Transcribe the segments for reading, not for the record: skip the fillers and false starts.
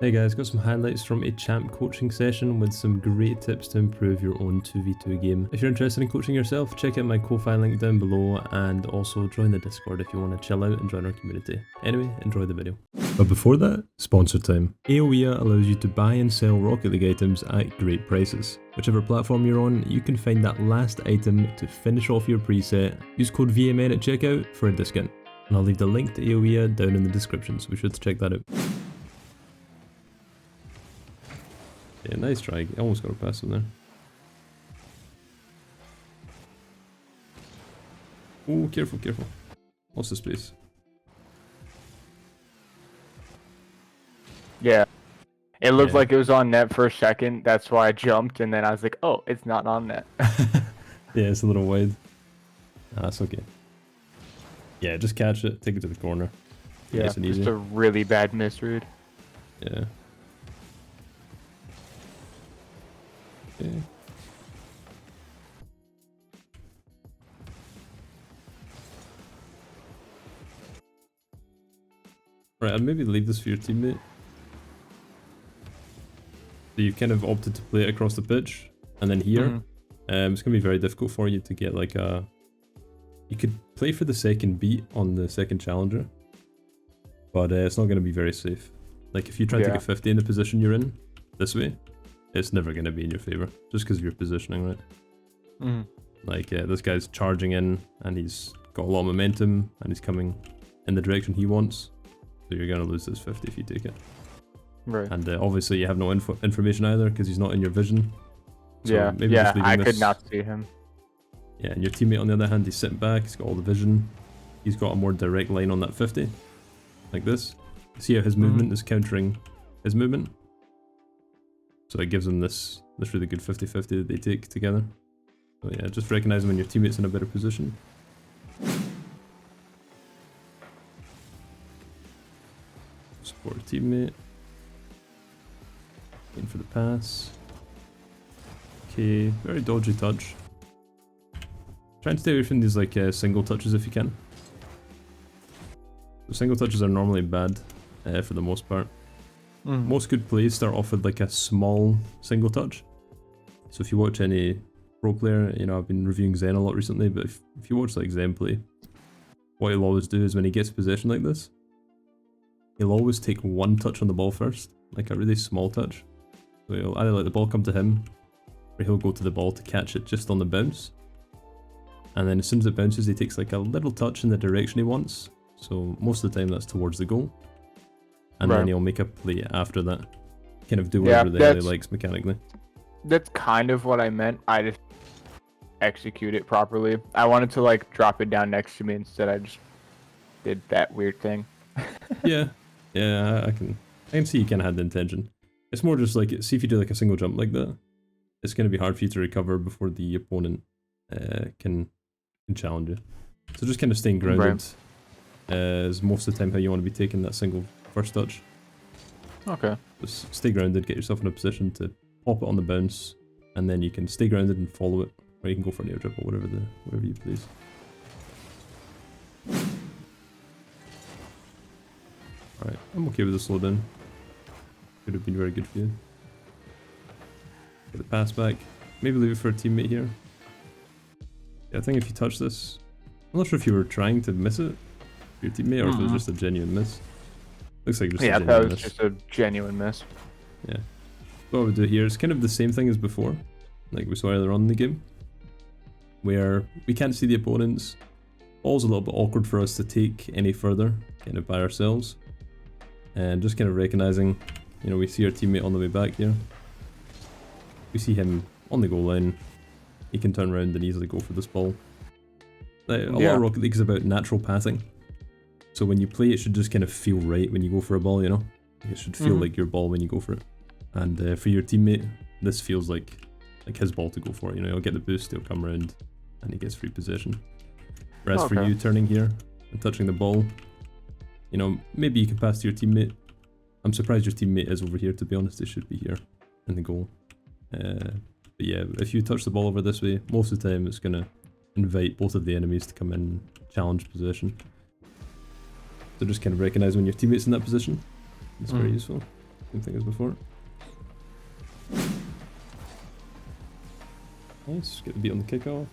Hey guys, got some highlights from a champ coaching session with some great tips to improve your own 2v2 game. If you're interested in coaching yourself, check out my Ko-Fi link down below and also join the Discord if you want to chill out and join our community. Anyway, enjoy the video. But before that, sponsor time. AOE allows you to buy and sell Rocket League items at great prices. Whichever platform you're on, you can find that last item to finish off your preset. Use code VMN at checkout for a discount. And I'll leave the link to AOE down in the description, so be sure to check that out. Yeah, nice try. I almost got a pass in there. Oh, careful, careful. Lost the space. Yeah. It looked like it was on net for a second. That's why I jumped, and then I was like, oh, it's not on net. Yeah, it's a little wide. Ah, that's okay. Yeah, just catch it, take it to the corner. Yeah, nice and easy. just a really bad misread. Yeah. Okay. Right, I'd maybe leave this for your teammate. So you've kind of opted to play it across the pitch, and then here, it's going to be very difficult for you to get like a... You could play for the second beat on the second challenger, but it's not going to be very safe. Like if you try to take a 50 in the position you're in, this way, it's never going to be in your favor, just because of your positioning, right? Like this guy's charging in, and he's got a lot of momentum, and he's coming in the direction he wants, so you're going to lose this 50 if you take it. Right. And obviously you have no information either, because he's not in your vision. So yeah, maybe just leaving I this... could not see him. Yeah, and your teammate on the other hand, he's sitting back, he's got all the vision, he's got a more direct line on that 50, like this. See how his movement is countering his movement? So it gives him this really good 50-50 that they take together. So yeah, just recognize when your teammate's in a better position. Support a teammate. Waiting for the pass. Okay, very dodgy touch. Try and stay away from these like single touches if you can. So single touches are normally bad for the most part. Most good plays start off with like a small single touch. So if you watch any pro player, you know, I've been reviewing Zen a lot recently, but if you watch like Zen play, what he'll always do is when he gets possession like this, he'll always take one touch on the ball first, like a really small touch. So he'll either let the ball come to him, or he'll go to the ball to catch it just on the bounce. And then as soon as it bounces, he takes like a little touch in the direction he wants. So most of the time that's towards the goal. And then he'll make a play after that. Kind of do whatever the hell he likes mechanically. That's kind of what I meant. I just execute it properly. I wanted to like drop it down next to me, instead I just did that weird thing. Yeah, I can see you kind of had the intention. It's more just like, see if you do like a single jump like that, it's going to be hard for you to recover before the opponent can challenge you. So just kind of staying grounded is most of the time how you want to be taking that single first touch. Okay. Just stay grounded, get yourself in a position to pop it on the bounce, and then you can stay grounded and follow it, or you can go for an air dribble, whatever you please. Alright, I'm okay with the slowdown. Could have been very good for you. Get the pass back. Maybe leave it for a teammate here. Yeah, I think if you touch this, I'm not sure if you were trying to miss it, your teammate, or if it was just a genuine miss. Looks like just a genuine miss. Yeah, that was just a genuine miss. Yeah. What I would do here is kind of the same thing as before, like we saw earlier on in the game, where we can't see the opponents. Ball's a little bit awkward for us to take any further, kind of by ourselves. And just kind of recognizing, you know, we see our teammate on the way back here. We see him on the goal line. He can turn around and easily go for this ball. Like, a lot of Rocket League is about natural passing. So when you play, it should just kind of feel right when you go for a ball, you know? It should feel like your ball when you go for it. And for your teammate, this feels like his ball to go for. You know, he'll get the boost, he'll come around, and he gets free possession. Whereas for you turning here and touching the ball, you know, maybe you can pass to your teammate. I'm surprised your teammate is over here, to be honest. They should be here in the goal. But yeah, if you touch the ball over this way, most of the time it's going to invite both of the enemies to come in challenge position. So just kind of recognize when your teammate's in that position. It's very useful. Same thing as before. Nice, get the beat on the kickoff.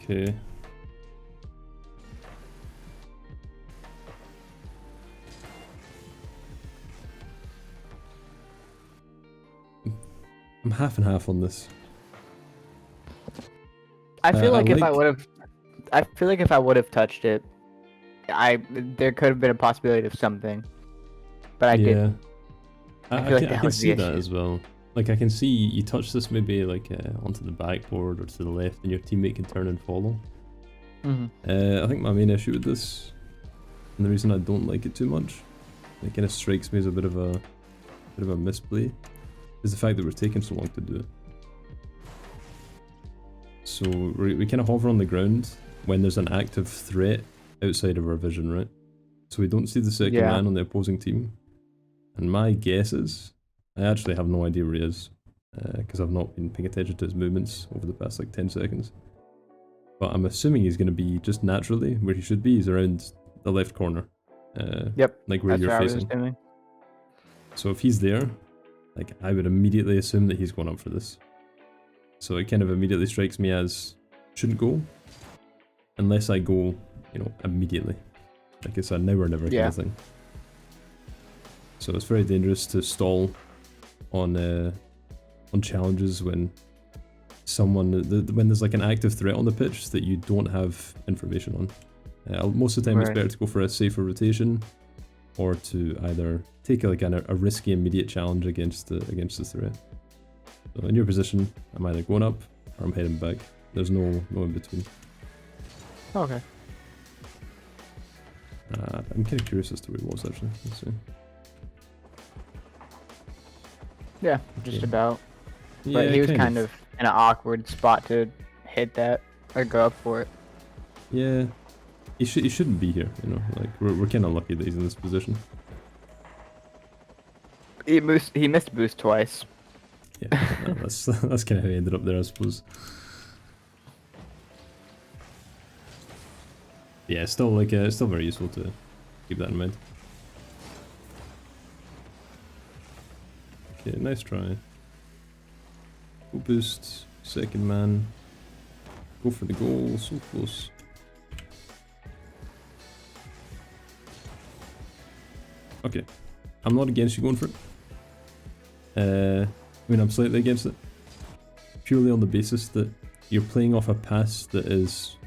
Okay. I'm half and half on this. I feel like if I like- would have, I feel like if I would have touched it, there could have been a possibility of something, but I didn't. I feel like that can was the see that issue. as well. Like I can see you touch this maybe like onto the backboard or to the left, and your teammate can turn and follow. I think my main issue with this, and the reason I don't like it too much, it kind of strikes me as a bit of a misplay, is the fact that we're taking so long to do it. So we kind of hover on the ground when there's an active threat outside of our vision, right? So we don't see the second man on the opposing team. And my guess is, I actually have no idea where he is, because I've not been paying attention to his movements over the past like 10 seconds. But I'm assuming he's going to be just naturally where he should be. He's around the left corner. Yep. Like where you're facing. So if he's there, like I would immediately assume that he's going up for this. So it kind of immediately strikes me as shouldn't go unless I go, you know, immediately. Like it's a now or never kind of thing. So it's very dangerous to stall on challenges when when there's like an active threat on the pitch that you don't have information on. Most of the time it's better to go for a safer rotation or to either take like a risky immediate challenge against the threat. So in your position, I'm either going up or I'm heading back. There's no in between. Okay. I'm kind of curious as to where he was actually. Let's see. Yeah, just about. But he was kind of in an awkward spot to hit that or go up for it. Yeah, he shouldn't be here. You know, like we're kind of lucky that he's in this position. He missed boost twice. Yeah, that's kind of how he ended up there, I suppose. Yeah, it's still like it's still very useful to keep that in mind. Okay, nice try. Go boost, second man. Go for the goal, so close. Okay, I'm not against you going for it. I mean, I'm slightly against it. Purely on the basis that you're playing off a pass that is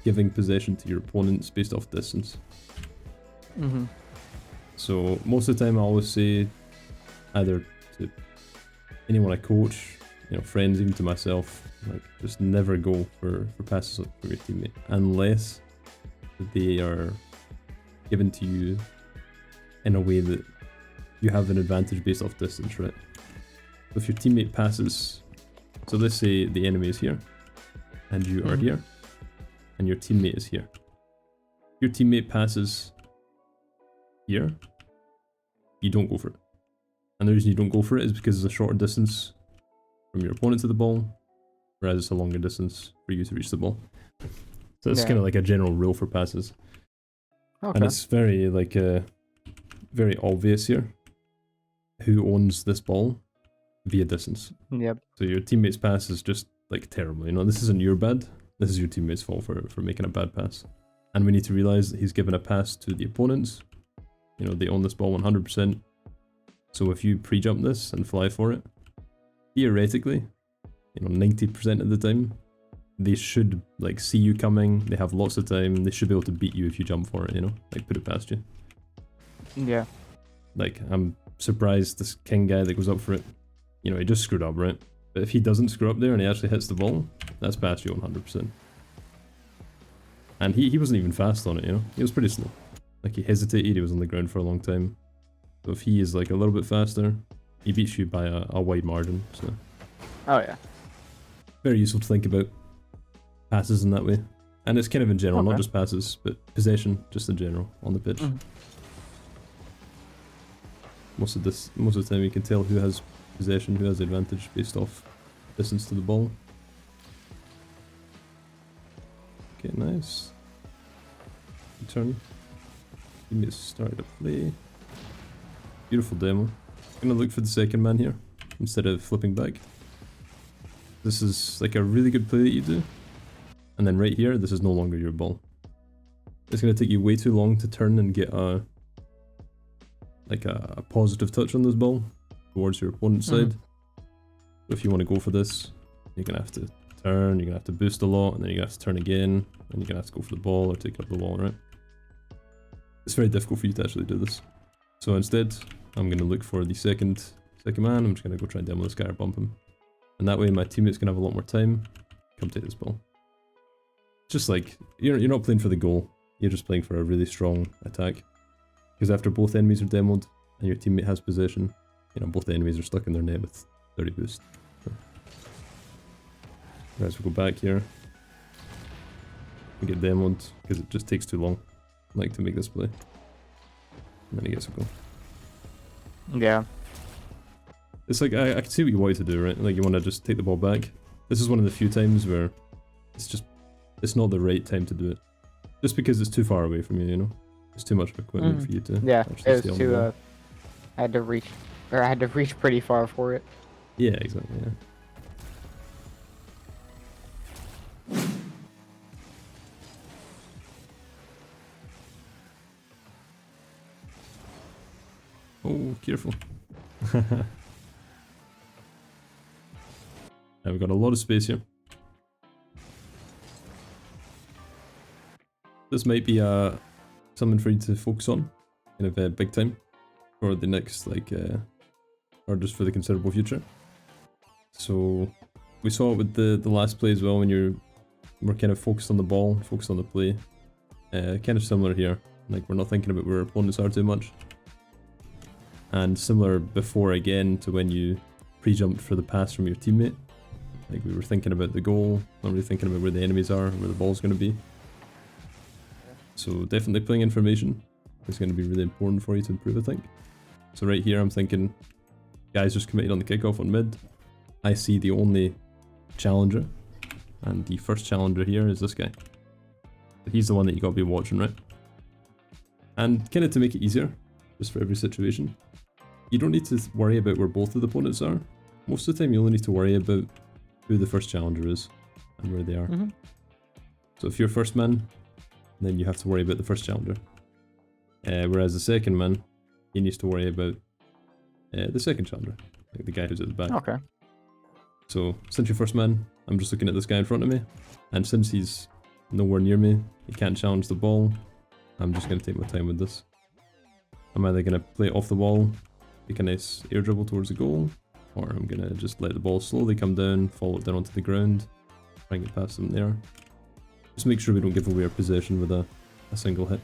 giving possession to your opponents based off distance. So most of the time I always say, either to anyone I coach, you know, friends, even to myself, like just never go for passes for your teammate unless they are given to you in a way that you have an advantage based off distance, right? So if your teammate passes, so let's say the enemy is here and you are here and your teammate is here. Your teammate passes here, you don't go for it. And the reason you don't go for it is because it's a shorter distance from your opponent to the ball, whereas it's a longer distance for you to reach the ball. So it's kind of like a general rule for passes. Okay. And it's very like very obvious here who owns this ball via distance. Yep. So your teammate's pass is just like terrible. You know, this isn't your bad. This is your teammate's fault for making a bad pass. And we need to realize that he's given a pass to the opponents. You know, they own this ball 100%. So if you pre-jump this and fly for it, theoretically, you know, 90% of the time, they should like see you coming. They have lots of time. They should be able to beat you if you jump for it, you know, like put it past you. Yeah. Like, I'm surprised this king guy that goes up for it, you know, he just screwed up, right? But if he doesn't screw up there and he actually hits the ball, that's past you 100%. And he wasn't even fast on it, you know? He was pretty slow. Like, he hesitated, he was on the ground for a long time. So if he is like a little bit faster, he beats you by a wide margin, so. Oh yeah. Very useful to think about passes in that way. And it's kind of in general, not just passes, but possession, just in general, on the pitch. Most of the time you can tell who has possession, who has the advantage based off distance to the ball. Okay, nice. Good turn. Teammates started to play. Beautiful demo. Gonna look for the second man here instead of flipping back. This is like a really good play that you do. And then right here, this is no longer your ball. It's gonna take you way too long to turn and get a positive touch on this ball towards your opponent's side. So if you want to go for this, you're gonna have to turn, you're gonna have to boost a lot, and then you're gonna have to turn again, and you're gonna have to go for the ball or take up the wall, right? It's very difficult for you to actually do this. So instead, I'm gonna look for the second man. I'm just gonna go try and demo this guy or bump him. And that way my teammates can have a lot more time. Come take this ball. Just like, you're not playing for the goal, you're just playing for a really strong attack. Because after both enemies are demoed and your teammate has possession, you know, both the enemies are stuck in their net with 30 boost. So. Guys, we'll go back here. We get demoed because it just takes too long, like, to make this play. And then he gets a goal. Yeah. It's like, I can see what you want to do, right? Like, you want to just take the ball back. This is one of the few times where it's not the right time to do it. Just because it's too far away from you, you know? It's too much of equipment for you to actually stay on the ball. I had to reach pretty far for it. Yeah, exactly, yeah. Oh, careful. Now we've got a lot of space here. This might be something for you to focus on, kind of big time, for the next, like, or just for the considerable future. So, we saw it with the last play as well, when we're kind of focused on the ball, focused on the play. Kind of similar here, like we're not thinking about where our opponents are too much. And similar before again to when you pre-jumped for the pass from your teammate. Like we were thinking about the goal, not really thinking about where the enemies are, where the ball's going to be. So definitely playing information is going to be really important for you to improve, I think. So right here I'm thinking, guys just committed on the kickoff on mid. I see the only challenger, and the first challenger here is this guy. He's the one that you got to be watching, right? And kind of to make it easier, just for every situation, you don't need to worry about where both of the opponents are. Most of the time you only need to worry about who the first challenger is and where they are. So if you're first man, then you have to worry about the first challenger. Whereas the second man, he needs to worry about the second challenger, like the guy who's at the back. Okay. So since you're first man, I'm just looking at this guy in front of me, and since he's nowhere near me, he can't challenge the ball, I'm just going to take my time with this. I'm either going to play it off the wall, take a nice air dribble towards the goal, or I'm going to just let the ball slowly come down, follow it down onto the ground, try and get past them there. Just make sure we don't give away our possession with a single hit.